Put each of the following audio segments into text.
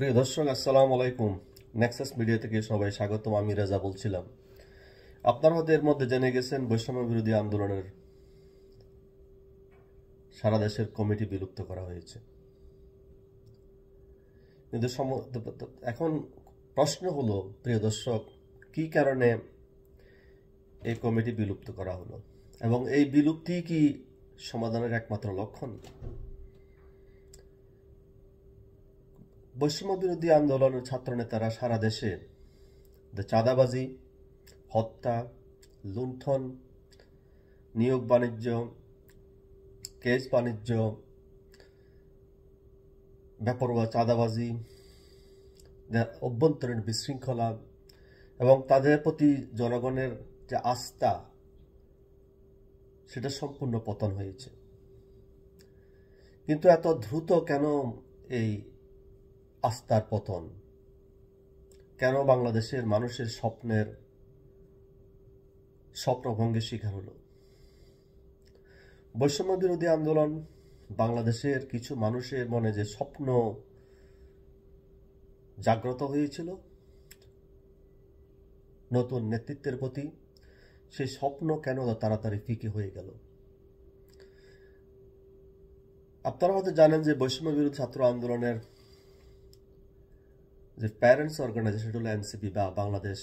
প্রিয় দর্শক, আসসালামু আলাইকুম। নেক্সাস মিডিয়া থেকে সবাই স্বাগতম। আমি রাজা বলছিলাম। আপনারা হয়তো এর মধ্যে জেনে গেছেন বৈষম্য বিরোধী আন্দোলনের সারা দেশের কমিটি বিলুপ্ত করা হয়েছে। কিন্তু এখন প্রশ্ন হলো, প্রিয় দর্শক, কি কারণে এই কমিটি বিলুপ্ত করা হলো এবং এই বিলুপ্তি কি সমাধানের একমাত্র লক্ষণ? বৈষম্য বিরোধী আন্দোলনের ছাত্রনেতারা সারা দেশে চাঁদাবাজি, হত্যা, লুণ্ঠন, নিয়োগ বাণিজ্য, কেস বাণিজ্য, বেপরোয়া চাঁদাবাজি, অভ্যন্তরীণ বিশৃঙ্খলা এবং তাদের প্রতি জনগণের যে আস্থা, সেটা সম্পূর্ণ পতন হয়েছে। কিন্তু এত দ্রুত কেন এই আস্থার পতন? কেন বাংলাদেশের মানুষের স্বপ্নভঙ্গের শিকার হলো? বৈষম্য বিরোধী আন্দোলন বাংলাদেশের কিছু মানুষের মনে যে স্বপ্ন জাগ্রত হয়েছিল নতুন নেতৃত্বের প্রতি, সেই স্বপ্ন কেন তাড়াতাড়ি ফিকে হয়ে গেল? আপনারা হয়তো জানেন যে বৈষম্য বিরোধী ছাত্র আন্দোলনের যে প্যারেন্টস অর্গানাইজেশন হলো এনসিপি বা বাংলাদেশ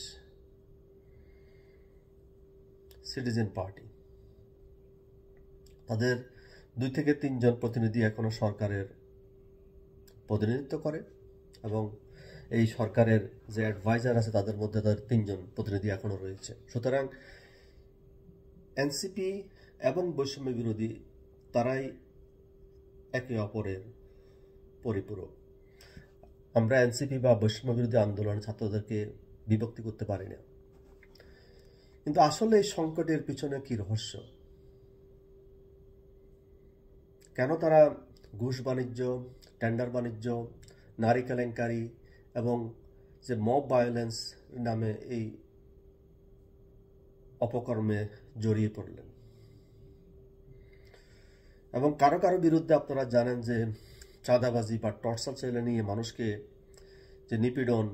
সিটিজেন পার্টি। তাদের 2 থেকে 3 জন প্রতিনিধি এখনো সরকারের প্রতিনিধিত্ব করে এবং এই সরকারের যে অ্যাডভাইজার আছে তাদের মধ্যে তাদের 3 জন প্রতিনিধি এখনো রয়েছে। সুতরাং এনসিপি এবং বৈষম্য বিরোধী তারাই একে অপরের পরিপূরক। আমরা এনসিপি বা বৈষম্য বিরোধী আন্দোলন ছাত্রদেরকে বিভক্তি করতে পারি না। কিন্তু আসলে এই সংকটের পিছনে কি রহস্য? কেন তারা ঘুষ বাণিজ্য, টেন্ডার বাণিজ্য, নারী কেলেঙ্কারি এবং যে মব ভায়োলেন্স নামে এই অপকর্মে জড়িয়ে পড়লেন? এবং কারো কারো বিরুদ্ধে আপনারা জানেন যে চাঁদাবাজি বা টর্চার চাইলে নিয়ে মানুষকে যে নিপীড়ন,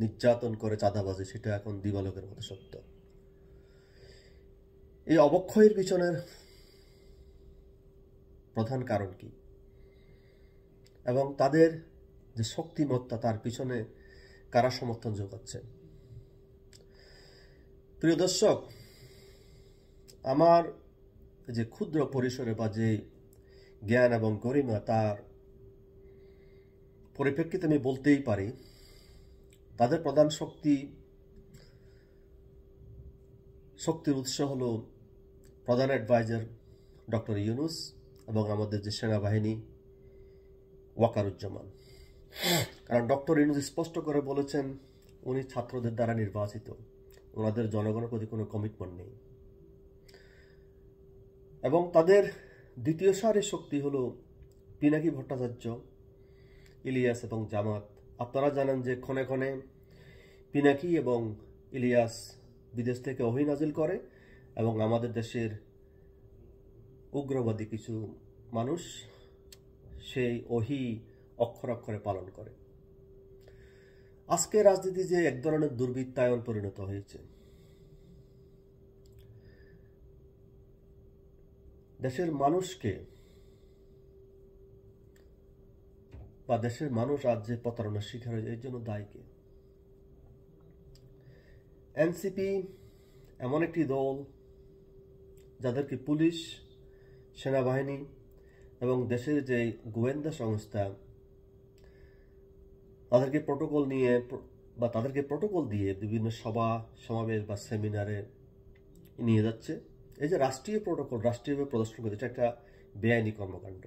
নির্যাতন করে চাঁদাবাজি, সেটা এখন দিবালোকের মতো সত্য। এই অবক্ষয়ের পিছনের প্রধান কারণ কি এবং তাদের যে শক্তিমত্তা, তার পিছনে কারা সমর্থন যোগাচ্ছে? প্রিয় দর্শক, আমার যে ক্ষুদ্র পরিসরে বা যে জ্ঞান এবং গরিমা, তার পরিপ্রেক্ষিতে আমি বলতেই পারি তাদের প্রধান শক্তির উৎস হলো প্রধান অ্যাডভাইজার ডক্টর ইউনূস এবং আমাদের যে সেনাবাহিনী ওয়াকারুজ্জামান। কারণ ডক্টর ইউনূস স্পষ্ট করে বলেছেন উনি ছাত্রদের দ্বারা নির্বাচিত, ওনাদের জনগণের প্রতি কোনো কমিটমেন্ট নেই। এবং তাদের দ্বিতীয় সারির শক্তি হলো পিনাকি ভট্টাচার্য, ইলিয়াস এবং জামাত। আপনারা জানেন যে ক্ষণে ক্ষণে পিনাকি এবং ইলিয়াস বিদেশ থেকে ওহী নাজিল করে এবং আমাদের দেশের উগ্রবাদী কিছু মানুষ সেই ওহী অক্ষরে অক্ষরে পালন করে। আজকে রাজনীতি যে এক ধরনের দুর্বৃত্তায়ন পরিণত হয়েছে। দেশের মানুষকে বা দেশের মানুষ আজ যে প্রতারণার শিকার হয়েছে, এর জন্য দায়ী কে? এনসিপি এমন একটি দল যাদেরকে পুলিশ, সেনাবাহিনী এবং দেশের যে গোয়েন্দা সংস্থা তাদেরকে প্রটোকল দিয়ে বিভিন্ন সভা সমাবেশ বা সেমিনারে নিয়ে যাচ্ছে। এই যে রাষ্ট্রীয় প্রটোকল, রাষ্ট্রীয়ভাবে প্রদর্শন করছে, এটা একটা বেআইনি কর্মকাণ্ড।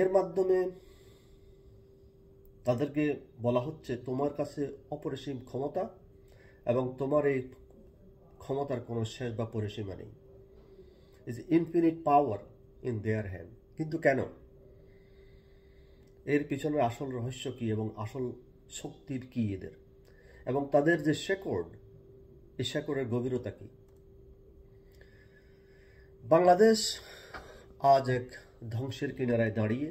এর মাধ্যমে তাদেরকে বলা হচ্ছে তোমার কাছে অপরিসীম ক্ষমতা এবং তোমার এই ক্ষমতার কোনো শেষ বা পরিসীমা নেই। Is infinite power in their hand. কিন্তু কেন? এর পিছনের আসল রহস্য কি এবং আসল শক্তির কি এদের, এবং তাদের যে শেকড়, এই শেকড়ের গভীরতা কি? বাংলাদেশ আজ এক ধ্বংসের কিনারায় দাঁড়িয়ে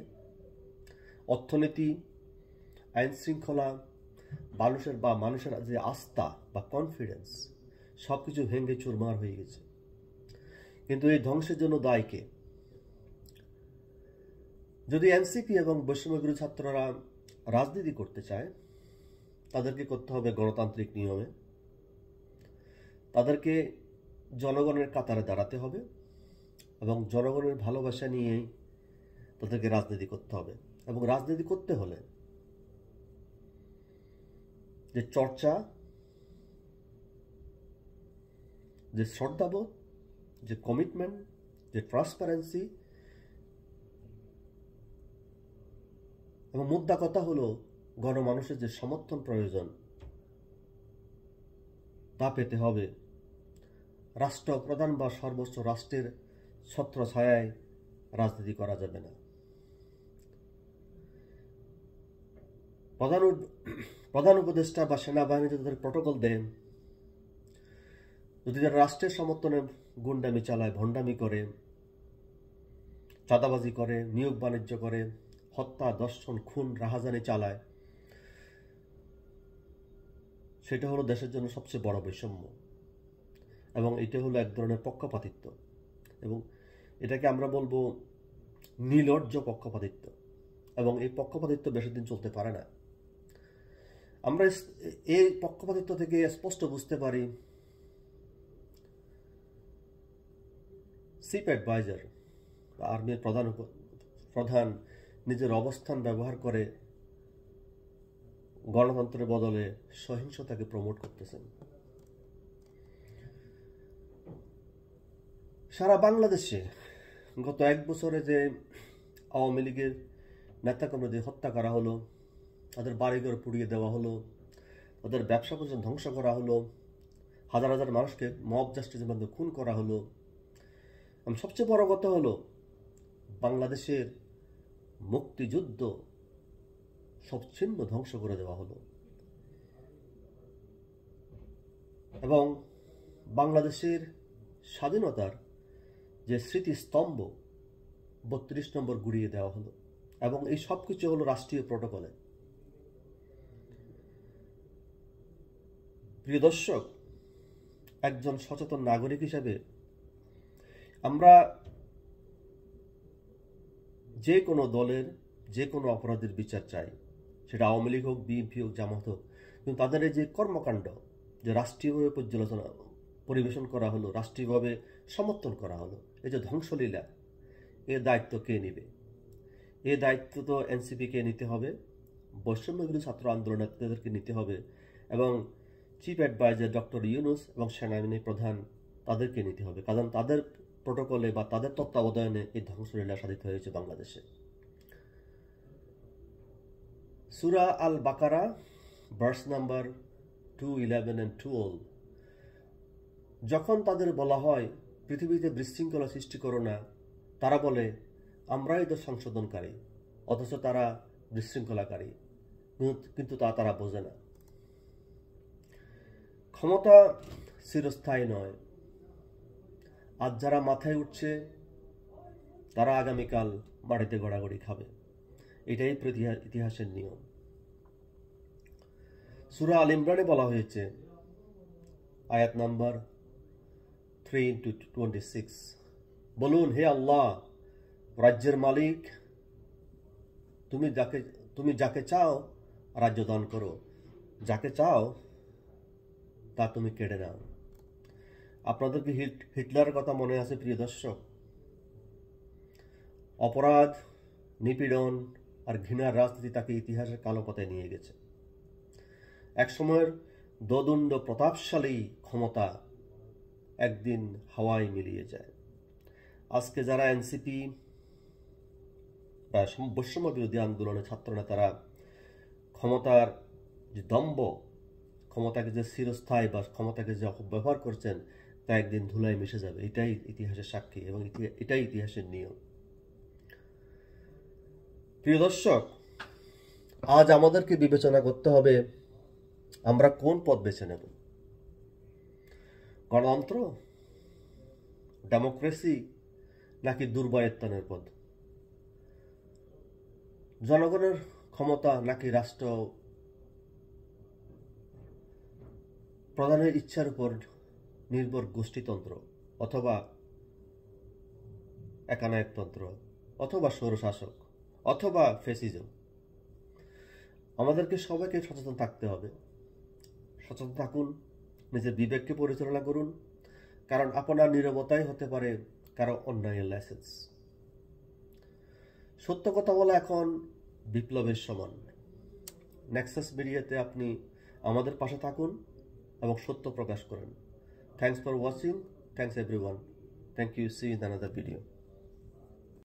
অর্থনীতি, আইন শৃঙ্খলা, মানুষের যে আস্থা বা কনফিডেন্স সব কিছু ভেঙে চুরমার হয়ে গেছে। কিন্তু এই ধ্বংসের জন্য দায়ী কে? যদি এনসিপি এবং বৈষম্য বিরোধী ছাত্ররা রাজনীতি করতে চায়, তাদেরকে করতে হবে গণতান্ত্রিক নিয়মে। তাদেরকে জনগণের কাতারে দাঁড়াতে হবে এবং জনগণের ভালোবাসা নিয়েই তাদেরকে রাজনীতি করতে হবে। এবং রাজনীতি করতে হলে যে চর্চা, যে শ্রদ্ধাবোধ, যে কমিটমেন্ট, যে ট্রান্সপারেন্সি, এবং মুদ্রা কথা হলো গণমানুষের যে সমর্থন প্রয়োজন তা পেতে হবে। রাষ্ট্রপ্রধান বা সর্বোচ্চ রাষ্ট্রের ছত্রছায়ায় রাজনীতি করা যাবে না। প্রধান উপদেষ্টা বা সেনাবাহিনী যদি তাদের প্রটোকল দেন, যদি তারা রাষ্ট্রের সমর্থনে গুন্ডামি চালায়, ভণ্ডামি করে, চাঁদাবাজি করে, নিয়োগ বাণিজ্য করে, হত্যা, দর্শন, খুন, রাহাজানি চালায়, সেটা হলো দেশের জন্য সবচেয়ে বড় বৈষম্য এবং এটা হলো এক ধরনের পক্ষপাতিত্ব এবং এটাকে আমরা বলবো নির্লজ্জ পক্ষপাতিত্ব এবং এই পক্ষপাতিত্ব বেশি দিন চলতে পারে না। আমরা এই পক্ষপাতিত্ব থেকে স্পষ্ট বুঝতে পারি চিফ অ্যাডভাইজার বা আর্মির প্রধান নিজের অবস্থান ব্যবহার করে গণতন্ত্রের বদলে সহিংসতাকে প্রমোট করতেছেন। সারা বাংলাদেশে গত এক বছরে যে আওয়ামী লীগের নেতাকর্মীদের হত্যা করা হলো, তাদের বাড়িঘর পুড়িয়ে দেওয়া হলো, তাদের ব্যবসা প্রতিষ্ঠান ধ্বংস করা হলো, হাজার হাজার মানুষকে মব জাস্টিসের মধ্যে খুন করা হলো, এবং সবচেয়ে বড় কথা হলো বাংলাদেশের মুক্তিযুদ্ধ সব ছিন্ন ধ্বংস করে দেওয়া হলো এবং বাংলাদেশের স্বাধীনতার যে স্মৃতিস্তম্ভ ৩২ নম্বর গুড়িয়ে দেওয়া হলো এবং এই সব কিছু হলো রাষ্ট্রীয় প্রটোকলে। প্রিয় দর্শক, একজন সচেতন নাগরিক হিসাবে আমরা যে কোনো দলের যে কোনো অপরাধের বিচার চাই, সেটা আওয়ামী লীগ হোক, বিএনপি হোক, জামাত হোক, কিন্তু তাদের এই যে কর্মকাণ্ড, যে রাষ্ট্রীয়ভাবে পর্যালোচনা পরিবেশন করা হলো, রাষ্ট্রীয়ভাবে সমর্থন করা হলো, এই যে ধ্বংসলীলা, এর দায়িত্ব কে নেবে? এই দায়িত্ব তো এনসিপিকে নিতে হবে, বৈষম্য বিরোধী ছাত্র আন্দোলনকারীদেরকে নিতে হবে এবং চিফ অ্যাডভাইজার ডক্টর ইউনূস এবং সেনাবাহিনী প্রধান তাদেরকে নিতে হবে, কারণ তাদের প্রোটোকলে বা তাদের তত্ত্বাবধানে এই ধ্বংসলীলা সাধিত হয়েছে বাংলাদেশে। সূরা আল বাকারা ভার্স নাম্বার 211 and 12, যখন তাদের বলা হয় পৃথিবীতে বিশৃঙ্খলা সৃষ্টি করো না, তারা বলে আমরাই তো সংশোধনকারী, অথচ তারা বিশৃঙ্খলাকারী, কিন্তু তারা বোঝে না। ক্ষমতা চিরস্থায়ী নয়। আজ যারা মাথায় উঠছে তারা আগামীকাল বাড়িতে গড়াগড়ি খাবে, এটাই ইতিহাসের নিয়ম। সূরা আল ইমরানে বলা হয়েছে, আয়াত নাম্বার 3-26, বলুন, হে আল্লাহ, রাজ্যের মালিক, তুমি যাকে চাও রাজ্য দান করো, যাকে চাও তা তুমি কেড়ে নাও। আপনাদের কি হিটলারের কথা মনে আছে প্রিয় দর্শক? অপরাধ, নিপীড়ন আর ঘৃণার রাজনীতি তাকে ইতিহাসের কালো পাতায় নিয়ে গেছে। এক সময়ের দোদুণ্ড প্রতাপশালী ক্ষমতা একদিন হাওয়ায় মিলিয়ে যায়। আজকে যারা এনসিপি বা বৈষম্য বিরোধী আন্দোলনের ছাত্র নেতারা ক্ষমতার যে দম্ভ, ক্ষমতাকে যে চিরস্থায়ী বা ক্ষমতাকে যে অপব্যবহার করছেন, তা একদিন ধুলায় মিশে যাবে। এটাই ইতিহাসের সাক্ষী এবং এটাই ইতিহাসের নিয়ম। প্রিয় দর্শক, আজ আমাদেরকে বিবেচনা করতে হবে আমরা কোন পথ বেছে নেব। গণতন্ত্র, ডেমোক্রেসি নাকি দুর্বৃত্তায়নের পথ? জনগণের ক্ষমতা নাকি রাষ্ট্র প্রধানের ইচ্ছার উপর নির্ভর গোষ্ঠীতন্ত্র অথবা একানায়কতন্ত্র অথবা স্বৈরশাসক অথবা ফ্যাসিজম? আমাদেরকে সবাইকে সচেতন থাকতে হবে। সচেতন থাকুন, নিজের বিবেককে পরিচালনা করুন, কারণ আপনার নীরবতাই হতে পারে কারো অন্যায়ের লাইসেন্স। সত্য কথা বলা এখন বিপ্লবের সমান। নেক্সাস মিডিয়াতে আপনি আমাদের পাশে থাকুন এবং সত্য প্রকাশ করেন। Thanks for watching. Thanks everyone. Thank you. See in another video.